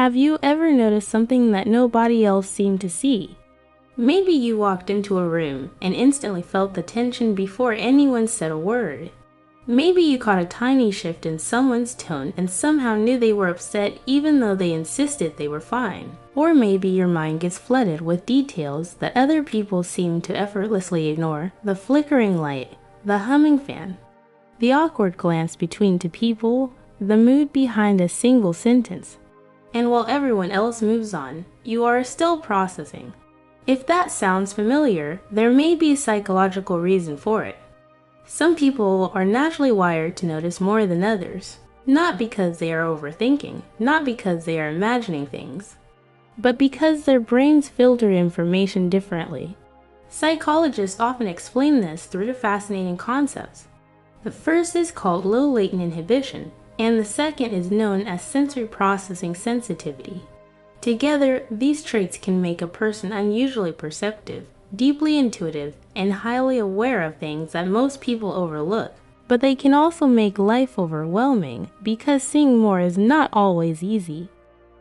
Have you ever noticed something that nobody else seemed to see? Maybe you walked into a room and instantly felt the tension before anyone said a word. Maybe you caught a tiny shift in someone's tone and somehow knew they were upset even though they insisted they were fine. Or maybe your mind gets flooded with details that other people seem to effortlessly ignore: the flickering light, the humming fan, the awkward glance between two people, the mood behind a single sentence. And while everyone else moves on, you are still processing. If that sounds familiar, there may be a psychological reason for it. Some people are naturally wired to notice more than others, not because they are overthinking, not because they are imagining things, but because their brains filter information differently. Psychologists often explain this through two fascinating concepts. The first is called low latent inhibition, and the second is known as sensory processing sensitivity. Together, these traits can make a person unusually perceptive, deeply intuitive, and highly aware of things that most people overlook. But they can also make life overwhelming because seeing more is not always easy.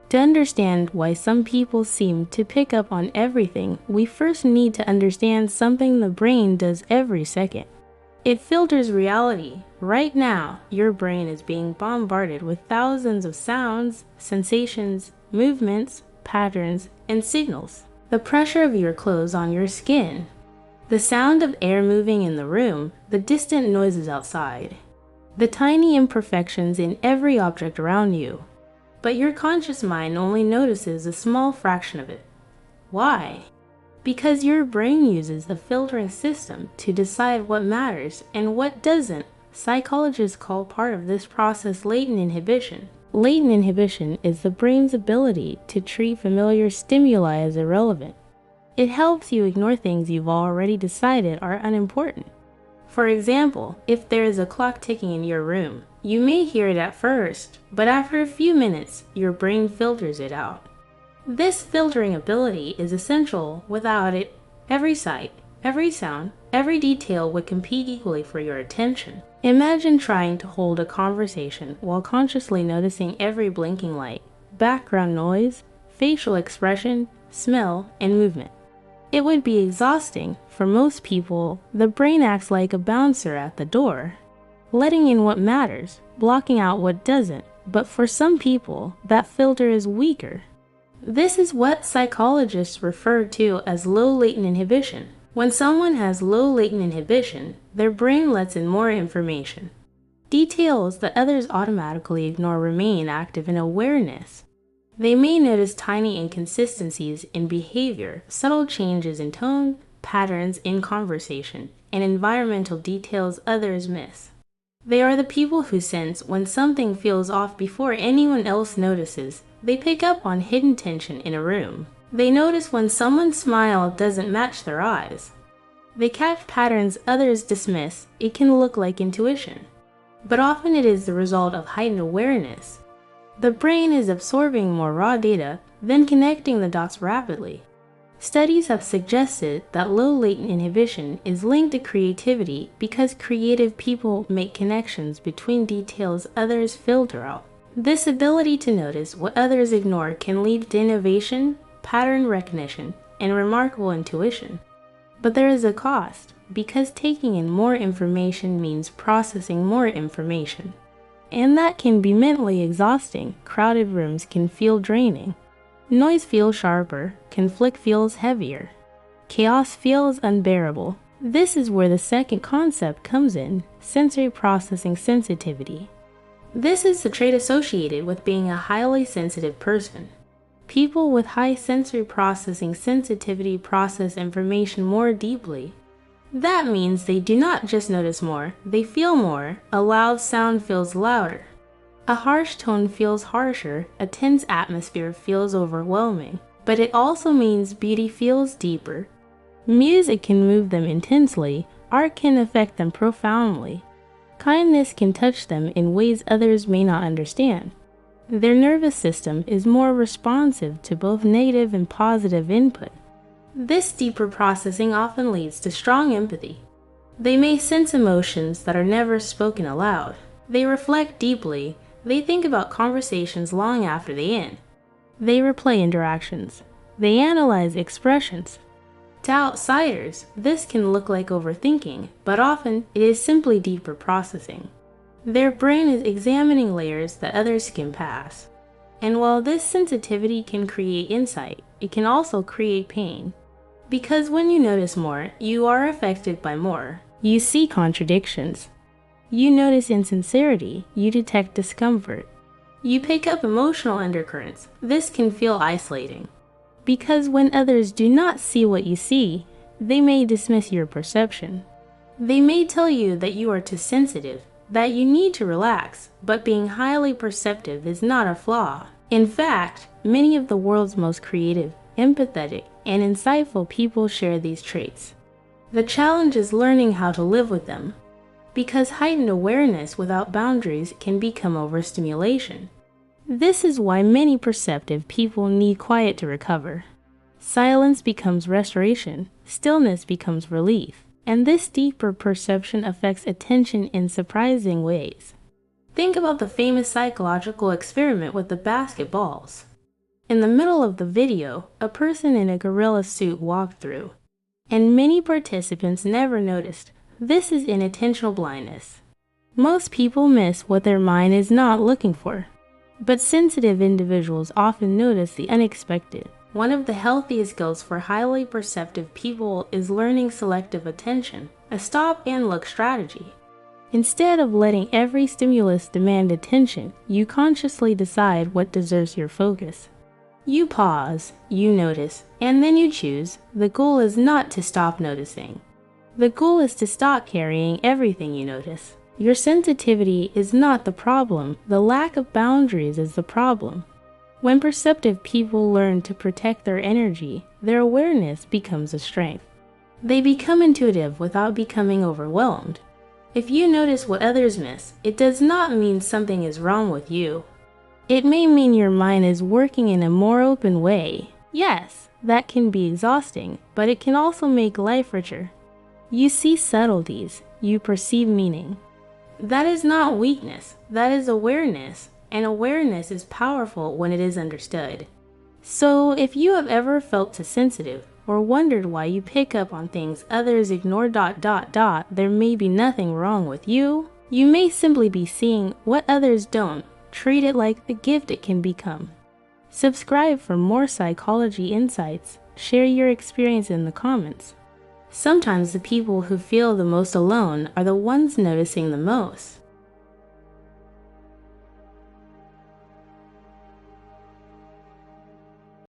To understand why some people seem to pick up on everything, we first need to understand something the brain does every second. It filters reality. Right now, your brain is being bombarded with thousands of sounds, sensations, movements, patterns, and signals. The pressure of your clothes on your skin, the sound of air moving in the room, the distant noises outside, the tiny imperfections in every object around you. But your conscious mind only notices a small fraction of it. Why? Because your brain uses a filtering system to decide what matters and what doesn't. Psychologists call part of this process latent inhibition. Latent inhibition is the brain's ability to treat familiar stimuli as irrelevant. It helps you ignore things you've already decided are unimportant. For example, if there is a clock ticking in your room, you may hear it at first, but after a few minutes, your brain filters it out. This filtering ability is essential. Without it, every sight, every sound, every detail would compete equally for your attention. Imagine trying to hold a conversation while consciously noticing every blinking light, background noise, facial expression, smell, and movement. It would be exhausting. For most people, the brain acts like a bouncer at the door, letting in what matters, blocking out what doesn't. But for some people, that filter is weaker. This is what psychologists refer to as low latent inhibition. When someone has low latent inhibition, their brain lets in more information. Details that others automatically ignore remain active in awareness. They may notice tiny inconsistencies in behavior, subtle changes in tone, patterns in conversation, and environmental details others miss. They are the people who sense when something feels off before anyone else notices. They pick up on hidden tension in a room. They notice when someone's smile doesn't match their eyes. They catch patterns others dismiss. It can look like intuition, but often it is the result of heightened awareness. The brain is absorbing more raw data, then connecting the dots rapidly. Studies have suggested that low latent inhibition is linked to creativity because creative people make connections between details others filter out. This ability to notice what others ignore can lead to innovation, pattern recognition, and remarkable intuition. But there is a cost, because taking in more information means processing more information. And that can be mentally exhausting. Crowded rooms can feel draining. Noise feels sharper, conflict feels heavier, chaos feels unbearable. This is where the second concept comes in: sensory processing sensitivity. This is the trait associated with being a highly sensitive person. People with high sensory processing sensitivity process information more deeply. That means they do not just notice more, they feel more. A loud sound feels louder. A harsh tone feels harsher. A tense atmosphere feels overwhelming. But it also means beauty feels deeper. Music can move them intensely. Art can affect them profoundly. Kindness can touch them in ways others may not understand. Their nervous system is more responsive to both negative and positive input. This deeper processing often leads to strong empathy. They may sense emotions that are never spoken aloud. They reflect deeply. They think about conversations long after they end. They replay interactions. They analyze expressions. To outsiders, this can look like overthinking, but often it is simply deeper processing. Their brain is examining layers that others skim past. And while this sensitivity can create insight, it can also create pain. Because when you notice more, you are affected by more. You see contradictions. You notice insincerity. You detect discomfort. You pick up emotional undercurrents. This can feel isolating. Because when others do not see what you see, they may dismiss your perception. They may tell you that you are too sensitive, that you need to relax, but being highly perceptive is not a flaw. In fact, many of the world's most creative, empathetic, and insightful people share these traits. The challenge is learning how to live with them, because heightened awareness without boundaries can become overstimulation. This is why many perceptive people need quiet to recover. Silence becomes restoration, stillness becomes relief, and this deeper perception affects attention in surprising ways. Think about the famous psychological experiment with the basketballs. In the middle of the video, a person in a gorilla suit walked through, and many participants never noticed. This is inattentional blindness. Most people miss what their mind is not looking for. But sensitive individuals often notice the unexpected. One of the healthiest skills for highly perceptive people is learning selective attention, a stop and look strategy. Instead of letting every stimulus demand attention, you consciously decide what deserves your focus. You pause, you notice, and then you choose. The goal is not to stop noticing. The goal is to stop carrying everything you notice. Your sensitivity is not the problem. The lack of boundaries is the problem. When perceptive people learn to protect their energy, their awareness becomes a strength. They become intuitive without becoming overwhelmed. If you notice what others miss, it does not mean something is wrong with you. It may mean your mind is working in a more open way. Yes, that can be exhausting, but it can also make life richer. You see subtleties, you perceive meaning. That is not weakness, that is awareness, and awareness is powerful when it is understood. So if you have ever felt too sensitive, or wondered why you pick up on things others ignore ... there may be nothing wrong with you. You may simply be seeing what others don't. Treat it like the gift it can become. Subscribe for more psychology insights. Share your experience in the comments. Sometimes the people who feel the most alone are the ones noticing the most.